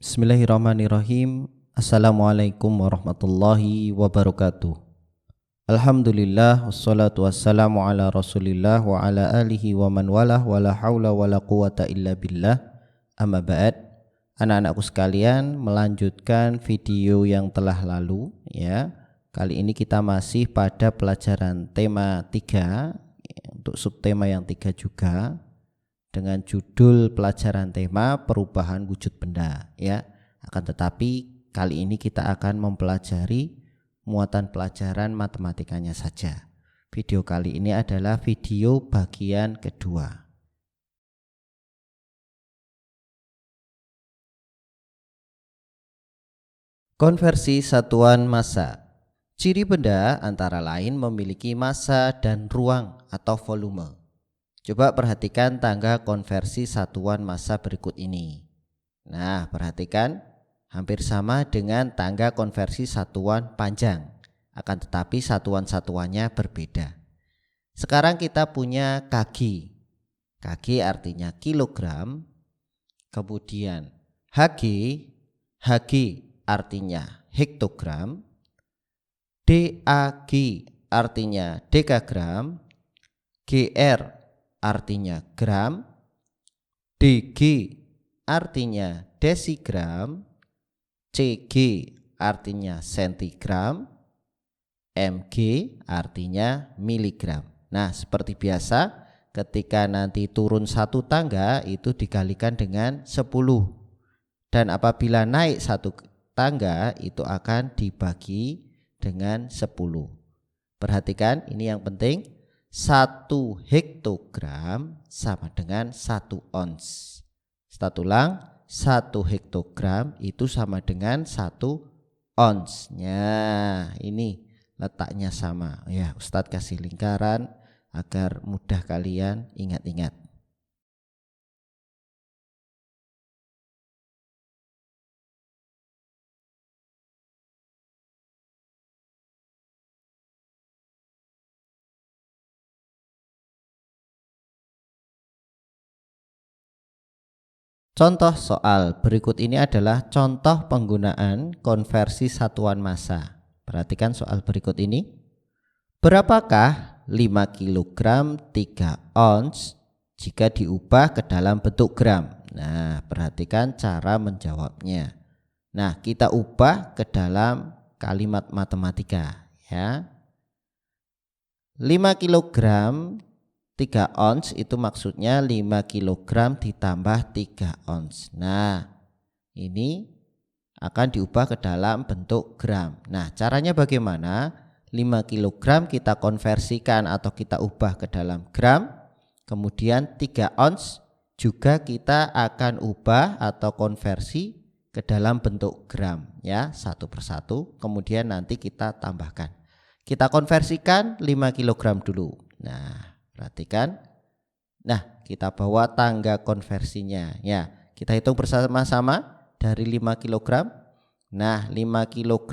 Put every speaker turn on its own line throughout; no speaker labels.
Bismillahirrahmanirrahim. Assalamualaikum warahmatullahi wabarakatuh. Alhamdulillah wassalatu wassalamu ala Rasulillah wa ala alihi wa man walah wala haula wala quwata illa billah. Amma ba'd. Anak-anakku sekalian, melanjutkan video yang telah lalu ya. Kali ini kita masih pada pelajaran tema 3 untuk subtema yang 3 juga, dengan judul pelajaran tema perubahan wujud benda ya. Akan tetapi kali ini kita akan mempelajari muatan pelajaran matematikanya saja. Video kali ini adalah video bagian kedua. Konversi satuan massa. Ciri benda antara lain memiliki massa dan ruang atau volume. Coba perhatikan tangga konversi satuan massa berikut ini. Nah, perhatikan hampir sama dengan tangga konversi satuan panjang, akan tetapi satuan-satuannya berbeda. Sekarang kita punya kg. Kg artinya kilogram. Kemudian Hg. Hg artinya hektogram. DAG artinya dekagram. GR artinya gram, DG artinya desigram, CG artinya sentigram, MG artinya miligram. Nah, seperti biasa ketika nanti turun satu tangga itu dikalikan dengan 10. Dan apabila naik satu tangga itu akan dibagi dengan 10. Perhatikan, ini yang penting. 1 hektogram sama dengan 1 ons. Kita ulang, 1 hektogram itu sama dengan 1 ons. Nah, ini letaknya sama. Ya, Ustadz kasih lingkaran agar mudah kalian ingat-ingat. Contoh soal berikut ini adalah contoh penggunaan konversi satuan massa. Perhatikan soal berikut ini. Berapakah 5 kg 3 ons jika diubah ke dalam bentuk gram? Nah, perhatikan cara menjawabnya. Nah, kita ubah ke dalam kalimat matematika ya. 5 kg 3 ons itu maksudnya 5 kg ditambah 3 ons. Nah, ini akan diubah ke dalam bentuk gram. Nah, caranya bagaimana? 5 kg kita konversikan atau kita ubah ke dalam gram. Kemudian 3 ons juga kita akan ubah atau konversi ke dalam bentuk gram ya, satu persatu. Kemudian nanti kita tambahkan. Kita konversikan 5 kg dulu. Nah, perhatikan. Nah, kita bawa tangga konversinya ya. Kita hitung bersama-sama dari 5 kg. Nah, 5 kg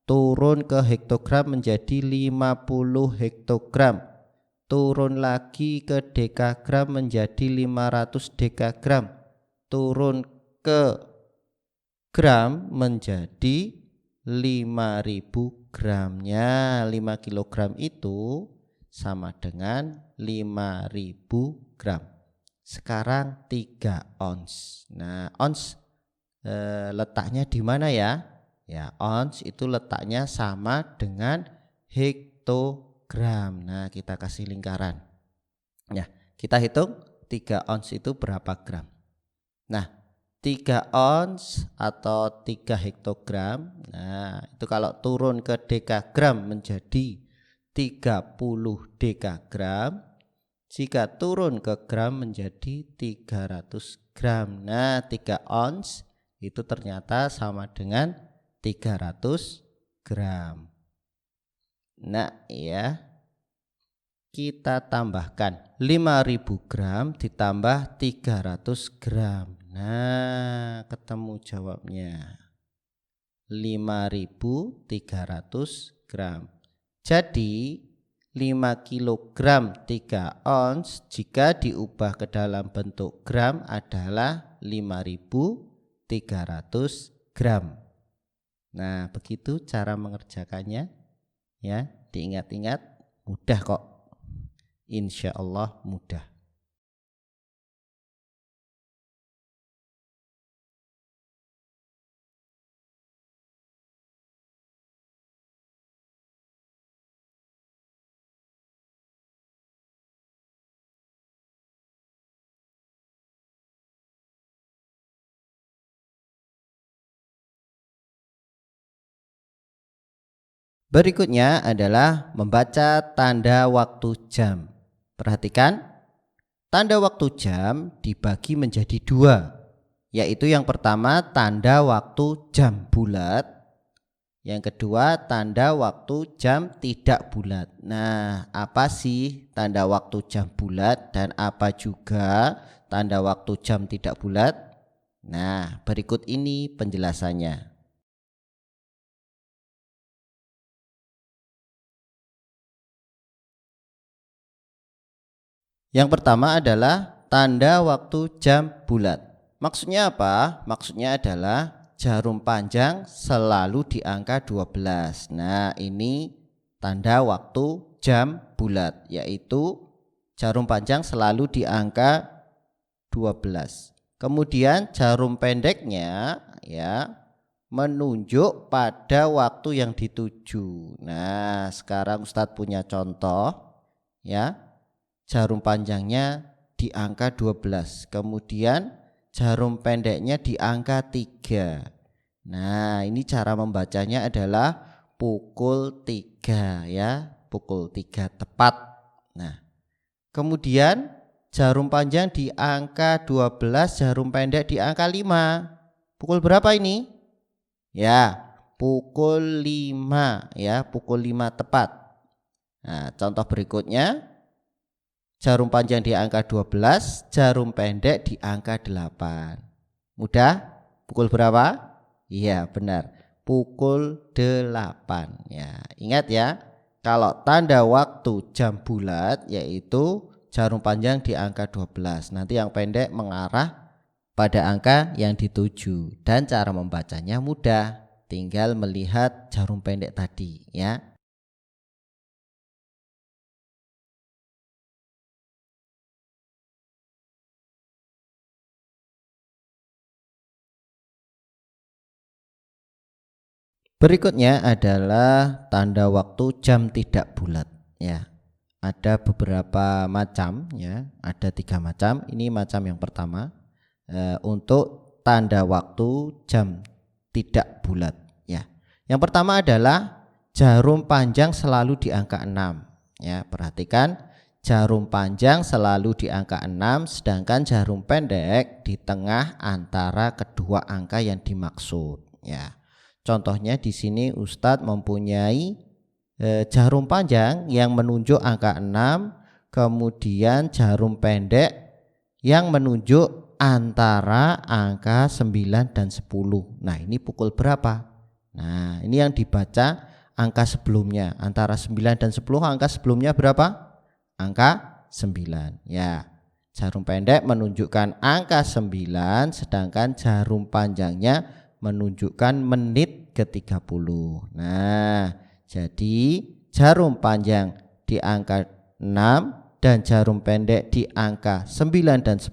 turun ke hektogram menjadi 50 hektogram. Turun lagi ke dekagram menjadi 500 dekagram. Turun ke gram menjadi 5000 gramnya. 5 kg itu sama dengan 5000 gram. Sekarang 3 ons. Nah, ons letaknya di mana ya? Ya, ons itu letaknya sama dengan hektogram. Nah, kita kasih lingkaran. Ya, kita hitung 3 ons itu berapa gram. Nah, 3 ons atau 3 hektogram. Nah, itu kalau turun ke dekagram menjadi 30 dekagram. Jika turun ke gram menjadi 300 gram. Nah, 3 ons itu ternyata sama dengan 300 gram. Nah, ya. Kita tambahkan 5000 gram ditambah 300 gram. Nah, ketemu jawabnya. 5300 gram. Jadi 5 kg 3 ons jika diubah ke dalam bentuk gram adalah 5000 300 gram. Nah, begitu cara mengerjakannya ya, diingat-ingat, mudah kok. Insya Allah mudah. Berikutnya adalah membaca tanda waktu jam. Perhatikan, tanda waktu jam dibagi menjadi dua, yaitu yang pertama tanda waktu jam bulat, yang kedua tanda waktu jam tidak bulat. Nah, apa sih tanda waktu jam bulat dan apa juga tanda waktu jam tidak bulat? Nah, berikut ini penjelasannya. Yang pertama adalah tanda waktu jam bulat. Maksudnya apa? Maksudnya adalah jarum panjang selalu di angka 12. Nah, ini tanda waktu jam bulat, yaitu jarum panjang selalu di angka 12. Kemudian jarum pendeknya ya menunjuk pada waktu yang dituju. Nah, sekarang Ustadz punya contoh ya. Jarum panjangnya di angka 12, kemudian jarum pendeknya di angka 3. Nah, ini cara membacanya adalah pukul 3 ya, pukul 3 tepat. Nah, kemudian jarum panjang di angka 12, jarum pendek di angka 5. Pukul berapa ini? Ya, pukul 5 ya, pukul 5 tepat. Nah, contoh berikutnya, jarum panjang di angka 12, jarum pendek di angka 8. Mudah? Pukul berapa? Iya, benar. Pukul 8. Ya, ingat ya, kalau tanda waktu jam bulat yaitu jarum panjang di angka 12. Nanti yang pendek mengarah pada angka yang dituju dan cara membacanya mudah. Tinggal melihat jarum pendek tadi ya. Berikutnya adalah tanda waktu jam tidak bulat ya. Ada beberapa macam ya, ada 3 macam. Ini macam yang pertama untuk tanda waktu jam tidak bulat ya. Yang pertama adalah jarum panjang selalu di angka 6 ya. Perhatikan, jarum panjang selalu di angka 6, sedangkan jarum pendek di tengah antara kedua angka yang dimaksud ya. Contohnya di sini Ustadz mempunyai jarum panjang yang menunjuk angka 6, kemudian jarum pendek yang menunjuk antara angka 9 dan 10. Nah, ini pukul berapa? Nah, ini yang dibaca angka sebelumnya. Antara 9 dan 10, angka sebelumnya berapa? Angka 9. Ya. Jarum pendek menunjukkan angka 9, sedangkan jarum panjangnya menunjukkan menit ke-30. Nah, jadi jarum panjang di angka 6 dan jarum pendek di angka 9 dan 10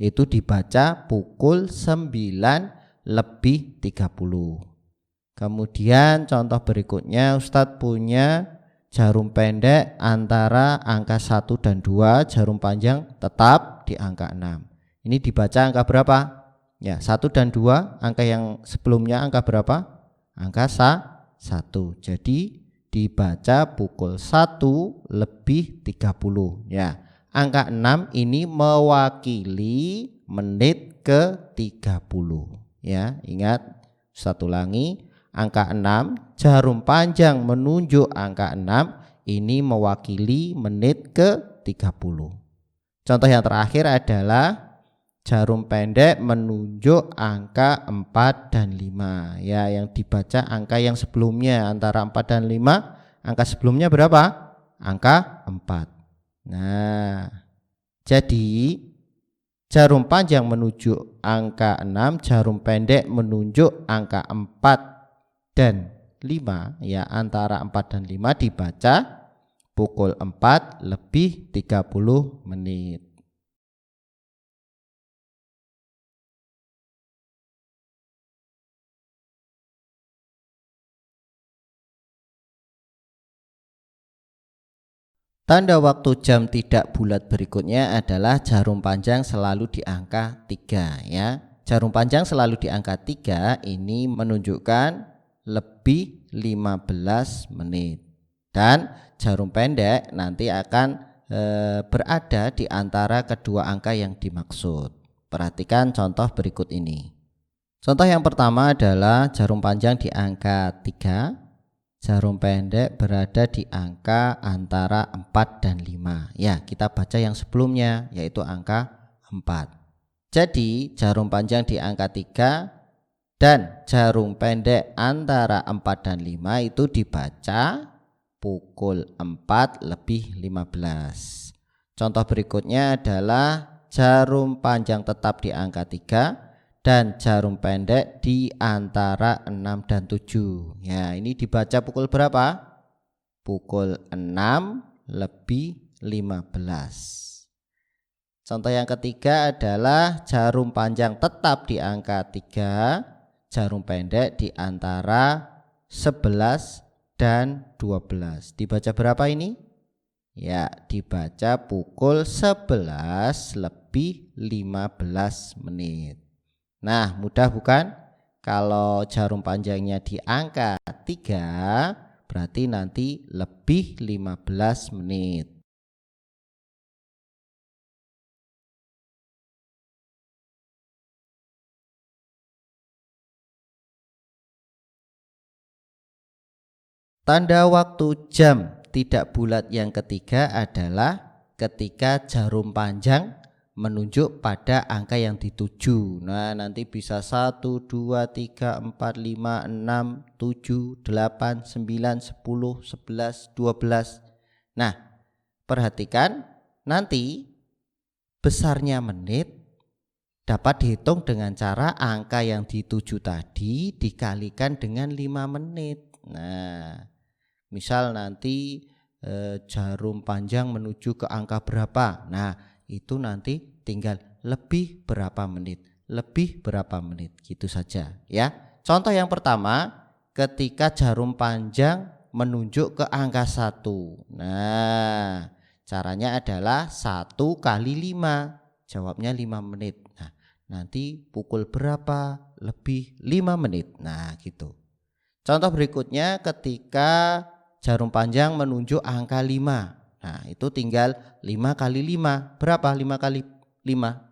itu dibaca pukul 9 lebih 30. Kemudian contoh berikutnya, Ustadz punya jarum pendek antara angka 1 dan 2, jarum panjang tetap di angka 6. Ini dibaca angka berapa? Ya, 1 dan 2, angka yang sebelumnya angka berapa? Angka 1. Jadi dibaca pukul 1 lebih 30 ya. Angka 6 ini mewakili menit ke-30 ya. Ingat, satu ulangi, angka 6, jarum panjang menunjuk angka 6, ini mewakili menit ke-30. Contoh yang terakhir adalah jarum pendek menunjuk angka 4 dan 5 ya, yang dibaca angka yang sebelumnya antara 4 dan 5, angka sebelumnya berapa? Angka 4. Nah, jadi jarum panjang menuju angka 6, jarum pendek menunjuk angka 4 dan 5, ya, antara 4 dan 5 dibaca pukul 4 lebih 30 menit. Tanda waktu jam tidak bulat berikutnya adalah jarum panjang selalu di angka 3, ya. Jarum panjang selalu di angka 3 ini menunjukkan lebih 15 menit. Dan jarum pendek nanti akan berada di antara kedua angka yang dimaksud. Perhatikan contoh berikut ini. Contoh yang pertama adalah jarum panjang di angka 3. Jarum pendek berada di angka antara 4 dan 5. Ya, kita baca yang sebelumnya yaitu angka 4. Jadi jarum panjang di angka 3 dan jarum pendek antara 4 dan 5 itu dibaca pukul 4 lebih 15. Contoh berikutnya adalah jarum panjang tetap di angka 3 dan jarum pendek di antara 6 dan 7. Ya, ini dibaca pukul berapa? Pukul 6 lebih 15. Contoh yang ketiga adalah jarum panjang tetap di angka 3, jarum pendek di antara 11 dan 12. Dibaca berapa ini? Ya, dibaca pukul 11 lebih 15 menit. Nah, mudah bukan? Kalau jarum panjangnya di angka 3 berarti nanti lebih 15 menit. Tanda waktu jam tidak bulat yang ketiga adalah ketika jarum panjang menunjuk pada angka yang dituju. Nah, nanti bisa 1, 2, 3, 4, 5, 6, 7, 8, 9, 10, 11, 12. Nah, perhatikan nanti besarnya menit dapat dihitung dengan cara angka yang dituju tadi dikalikan dengan 5 menit. Nah, misal nanti jarum panjang menuju ke angka berapa. Nah, itu nanti tinggal lebih berapa menit, lebih berapa menit, gitu saja, ya. Contoh yang pertama, ketika jarum panjang menunjuk ke angka 1. Nah, caranya adalah 1 kali 5, jawabnya 5 menit. Nah, nanti pukul berapa? Lebih 5 menit. Nah, gitu. Contoh berikutnya ketika jarum panjang menunjuk angka 5. Nah, itu tinggal 5 kali 5. Berapa 5 kali 5?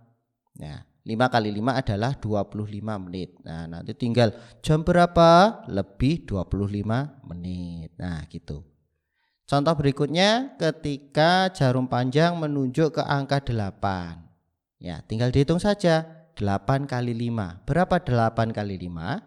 Nah, 5 kali 5 adalah 25 menit. Nah, nanti tinggal jam berapa? Lebih 25 menit. Nah, gitu. Contoh berikutnya ketika jarum panjang menunjuk ke angka 8. Ya, tinggal dihitung saja. 8 kali 5. Berapa 8 kali 5?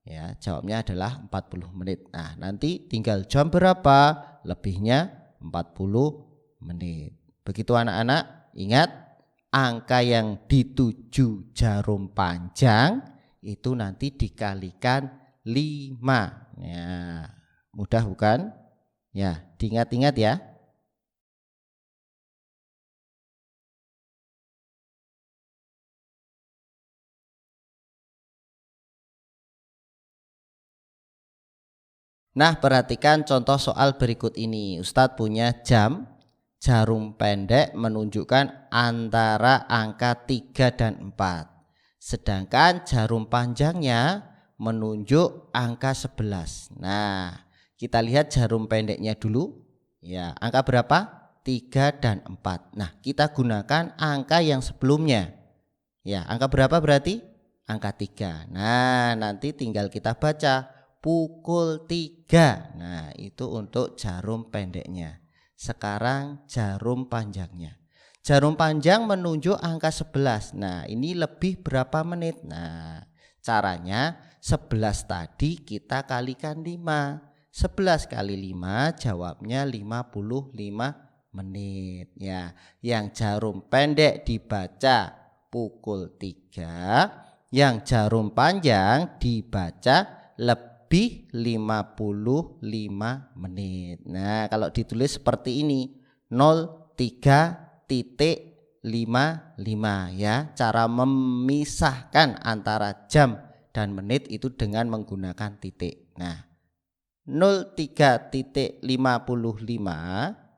Ya, jawabnya adalah 40 menit. Nah, nanti tinggal jam berapa? Lebihnya 40 menit. Begitu anak-anak, ingat angka yang dituju jarum panjang itu nanti dikalikan 5. Ya, mudah bukan? Ya, diingat-ingat ya. Nah, perhatikan contoh soal berikut ini. Ustadz punya jarum pendek menunjukkan antara angka 3 dan 4. Sedangkan jarum panjangnya menunjuk angka 11. Nah, kita lihat jarum pendeknya dulu. Ya, angka berapa? 3 dan 4. Nah, kita gunakan angka yang sebelumnya. Ya, angka berapa berarti? Angka 3. Nah, nanti tinggal kita baca pukul 3. Nah, itu untuk jarum pendeknya. Sekarang jarum panjangnya. Jarum panjang menunjuk angka 11. Nah, ini lebih berapa menit? Nah, caranya 11 tadi kita kalikan 5. 11 kali 5 jawabnya 55 menit. Ya, yang jarum pendek dibaca pukul 3 yang jarum panjang dibaca lebih 55 menit. Nah, kalau ditulis seperti ini 03.55 ya. Cara memisahkan antara jam dan menit itu dengan menggunakan titik. Nah, 03.55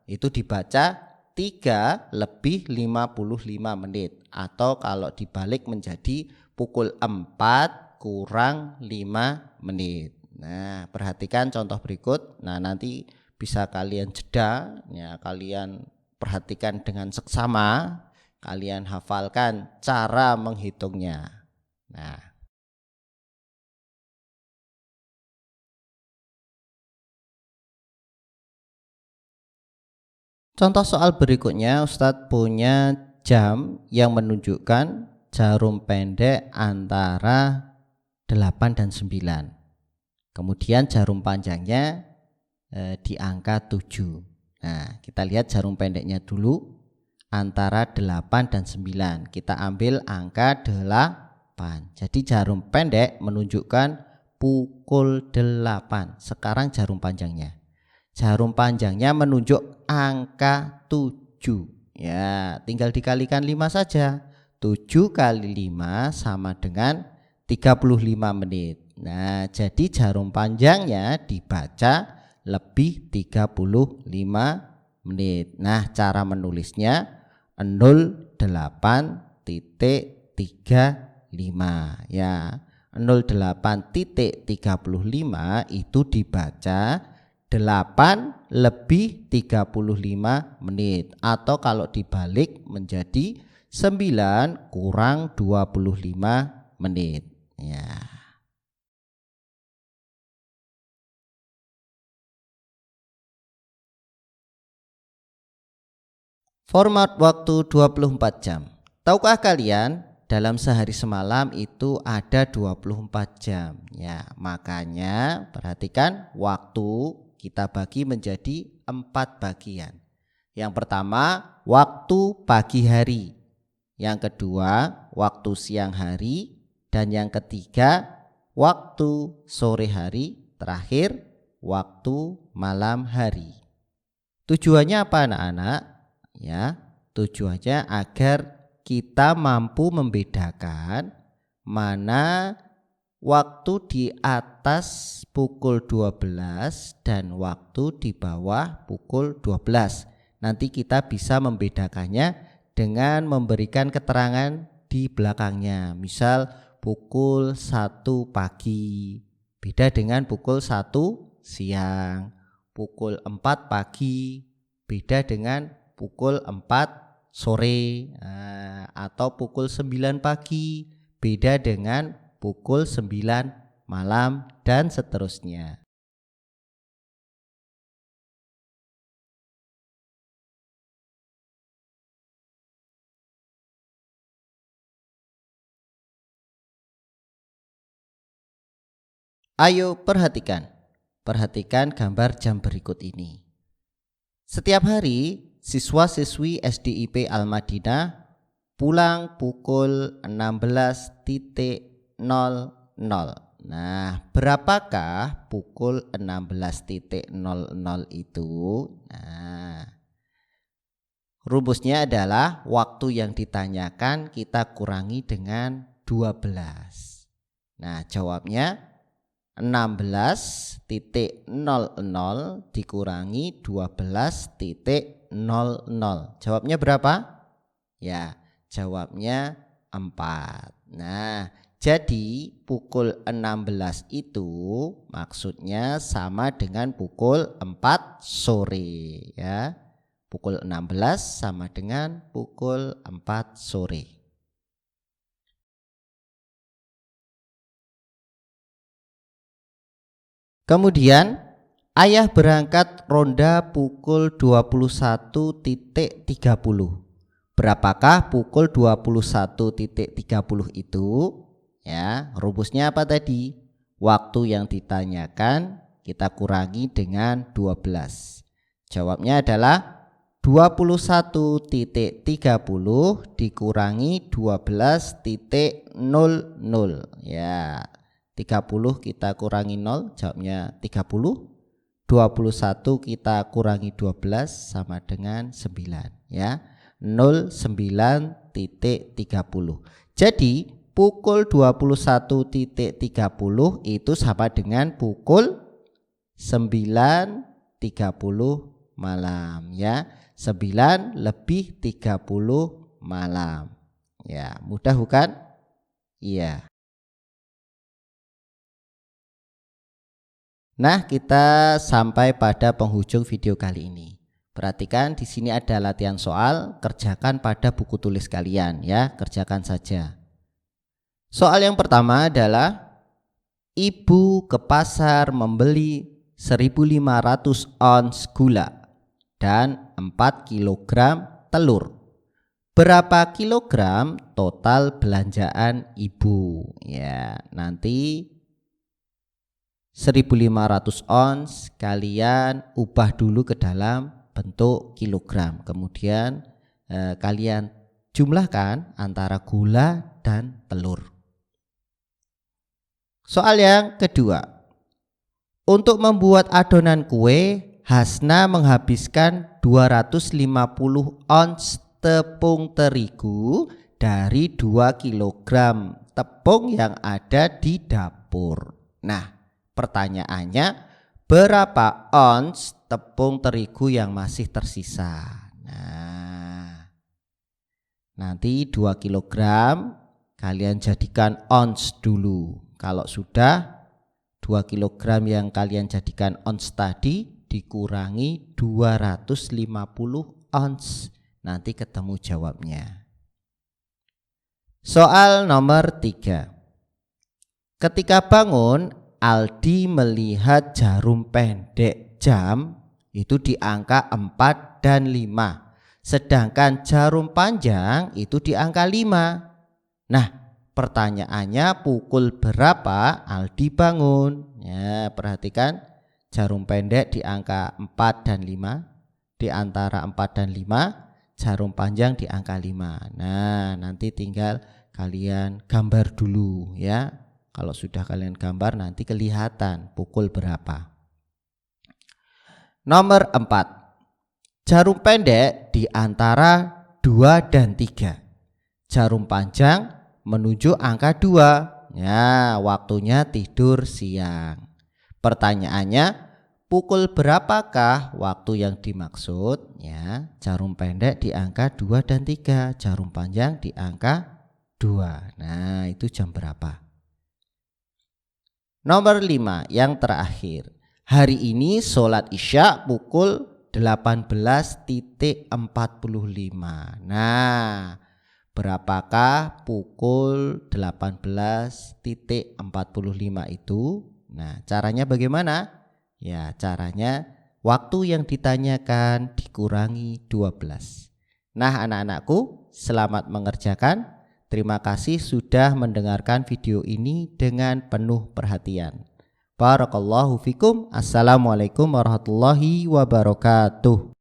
itu dibaca 3 lebih 55 menit, atau kalau dibalik menjadi pukul 4 kurang 5 menit. Nah, perhatikan contoh berikut. Nah, nanti bisa kalian jeda ya, kalian perhatikan dengan seksama, kalian hafalkan cara menghitungnya. Nah, contoh soal berikutnya, Ustadz punya jam yang menunjukkan jarum pendek antara 8 dan 9. Kemudian jarum panjangnya di angka 7. Nah, kita lihat jarum pendeknya dulu antara 8 dan 9. Kita ambil angka 8. Jadi jarum pendek menunjukkan pukul 8. Sekarang jarum panjangnya. Jarum panjangnya menunjuk angka 7. Ya, tinggal dikalikan 5 saja. 7 kali 5 sama dengan 35 menit. Nah, jadi jarum panjangnya dibaca lebih 35 menit. Nah, cara menulisnya 08.35 ya. 08.35 itu dibaca 8 lebih 35 menit, atau kalau dibalik menjadi 9 kurang 25 menit ya. Format waktu 24 jam. Tahukah kalian dalam sehari semalam itu ada 24 jam ya. Makanya perhatikan waktu kita bagi menjadi 4 bagian. Yang pertama waktu pagi hari, yang kedua waktu siang hari, dan yang ketiga waktu sore hari, terakhir waktu malam hari. Tujuannya apa anak-anak? Ya, tujuannya agar kita mampu membedakan mana waktu di atas pukul 12 dan waktu di bawah pukul 12. Nanti kita bisa membedakannya dengan memberikan keterangan di belakangnya. Misal pukul 1 pagi beda dengan pukul 1 siang. Pukul 4 pagi beda dengan pukul 4 sore. Atau pukul 9 pagi beda dengan pukul 9 malam, dan seterusnya. Ayo perhatikan gambar jam berikut ini. Setiap hari siswa-siswi SDIP Al-Madinah pulang pukul 16.00. Nah, berapakah pukul 16.00 itu? Nah, rumusnya adalah waktu yang ditanyakan kita kurangi dengan 12. Nah, jawabnya 16.00 dikurangi 12.00. Jawabnya berapa? Ya, jawabnya 4. Nah, jadi pukul 16 itu maksudnya sama dengan pukul 4 sore ya. Pukul 16 sama dengan pukul 4 sore. Kemudian ayah berangkat ronda pukul 21.30. Berapakah pukul 21.30 itu? Ya, rumusnya apa tadi? Waktu yang ditanyakan kita kurangi dengan 12. Jawabnya adalah 21.30 dikurangi 12.00 ya. 30 kita kurangi 0 jawabnya 30. 21 kita kurangi 12 sama dengan 9 ya. 09.30. Jadi pukul 21.30 itu sama dengan pukul 9.30 malam ya. 9 lebih 30 malam. Ya, mudah bukan? Iya. Nah, kita sampai pada penghujung video kali ini. Perhatikan di sini ada latihan soal, kerjakan pada buku tulis kalian ya, kerjakan saja. Soal yang pertama adalah ibu ke pasar membeli 1.500 ons gula dan 4 kg telur. Berapa kilogram total belanjaan ibu? Ya, nanti 1.500 ons kalian ubah dulu ke dalam bentuk kilogram. Kemudian kalian jumlahkan antara gula dan telur. Soal yang kedua. Untuk membuat adonan kue, Hasna menghabiskan 250 ons tepung terigu dari 2 kg tepung yang ada di dapur. Nah, pertanyaannya berapa ons tepung terigu yang masih tersisa? Nah, nanti 2 kg kalian jadikan ons dulu. Kalau sudah 2 kg yang kalian jadikan ons tadi dikurangi 250 ons. Nanti ketemu jawabnya. Soal nomor 3. Ketika bangun, Aldi melihat jarum pendek jam itu di angka 4 dan 5. Sedangkan jarum panjang itu di angka 5. Nah, pertanyaannya pukul berapa Aldi bangun? Ya, perhatikan. Jarum pendek di angka 4 dan 5, di antara 4 dan 5, jarum panjang di angka 5. Nah, nanti tinggal kalian gambar dulu ya. Kalau sudah kalian gambar nanti kelihatan pukul berapa. Nomor 4. Jarum pendek di antara 2 dan 3. Jarum panjang menuju angka 2. Ya, waktunya tidur siang. Pertanyaannya, pukul berapakah waktu yang dimaksud? Ya, jarum pendek di angka 2 dan 3, jarum panjang di angka 2. Nah, itu jam berapa? Nomor 5, yang terakhir. Hari ini sholat isya pukul 18.45. Nah, berapakah pukul 18.45 itu? Nah, caranya bagaimana? Ya, caranya waktu yang ditanyakan dikurangi 12. Nah, anak-anakku, selamat mengerjakan. Terima kasih sudah mendengarkan video ini dengan penuh perhatian. Barakallahu fikum. Assalamualaikum warahmatullahi wabarakatuh.